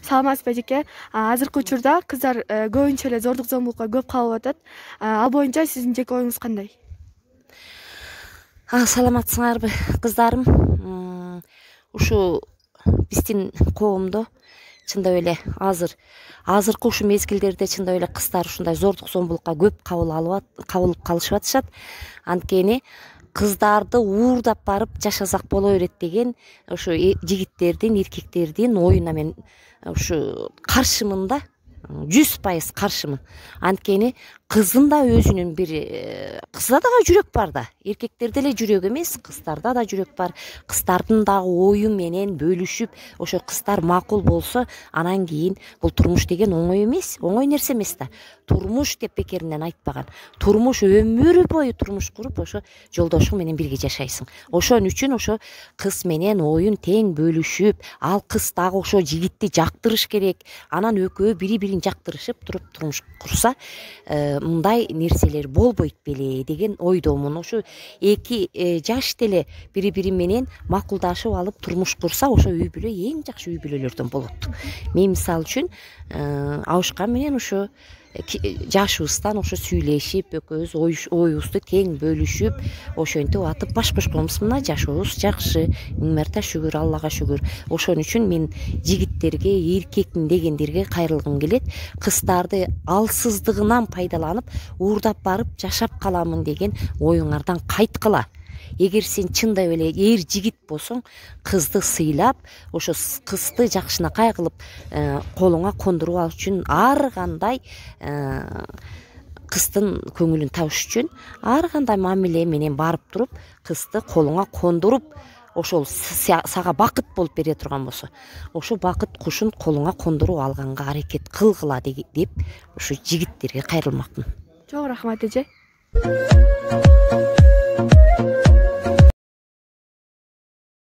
Саламатсызбы эжеке. Азыркы учурда кыздар көбүнчө эле зордук зомбулукка көп кабылып атат. Ал боюнча сиздин жеке оюңуз кандай? Саламатсыңарбы кыздарым? Ушу биздин коомдо чындап эле азыркы ушу мезгилдерде чындап эле кыздар ушундай зордук зомбулукка көп кабылып калышып атышат. Анткени кыздарды уурдап барып жашасак боло берет деген ушу жигиттердин, эркектердин оюна мен ушу каршымын да. 100% каршымын. Анткени кыздын да өзүнүн бир кызда дагы жүрөк бар да. Эркектерде эле жүрөк эмес, кыздарда да жүрөк бар. Кыздардын дагы ою менен бөлүшүп, ошо кыздар макул болсо, анан кийин бул турмуш деген оңой эмес, оңой нерсе эмес да. Турмуш деп бекеринен айтпаган. Турмуш өмүр бою турмуш куруп, ошо жолдошуң менен бирге жашайсың. Ошон үчүн ошо кыз менен оюн тең бөлүшүп, ал кыз дагы ошо жигитти жактырыш керек. Анан экөө бири-бирин жактырышып туруп турмуш курса, мындай нерселер болбойт беле деген ойдомун. Ошо эки жаш деле бири-бири менен макулдашып алып турмуш курса, ошо үй бүлө эң жакшы үй бүлөлөрдөн болот. Мен мисалы үчүн Абышкан менен ошо жашыбыздан ошо сүйлөшүп, экөөбүз оюбузду тең бөлүшүп, ошентип атып баш бошконбуз. Мына жашообуз жакшы, миң марта шүгүр, Аллага шүгүр. Ошон үчүн мен жигиттерге, эркектин дегендерге кайрылгым келет. Кыздарды алсыздыгынан пайдаланып, уурдап барып жашап каламын деген оюңардан кайткыла. Эгер сен чындап эле эр жигит болсоң, кызды сыйлап, ошо кызды жакшынакай кылып колуңа кондуруп алыш үчүн ар кандай кыздын көңүлүн табыш үчүн ар кандай мамиле менен барып туруп, кызды колуңа кондуруп, ошол сага бакыт болуп бере турган болсо, ошо бакыт кушун колуңа кондуруп алганга аракет кылгыла деп ушу жигиттерге кайрылмакмын. Чоң рахмат эже.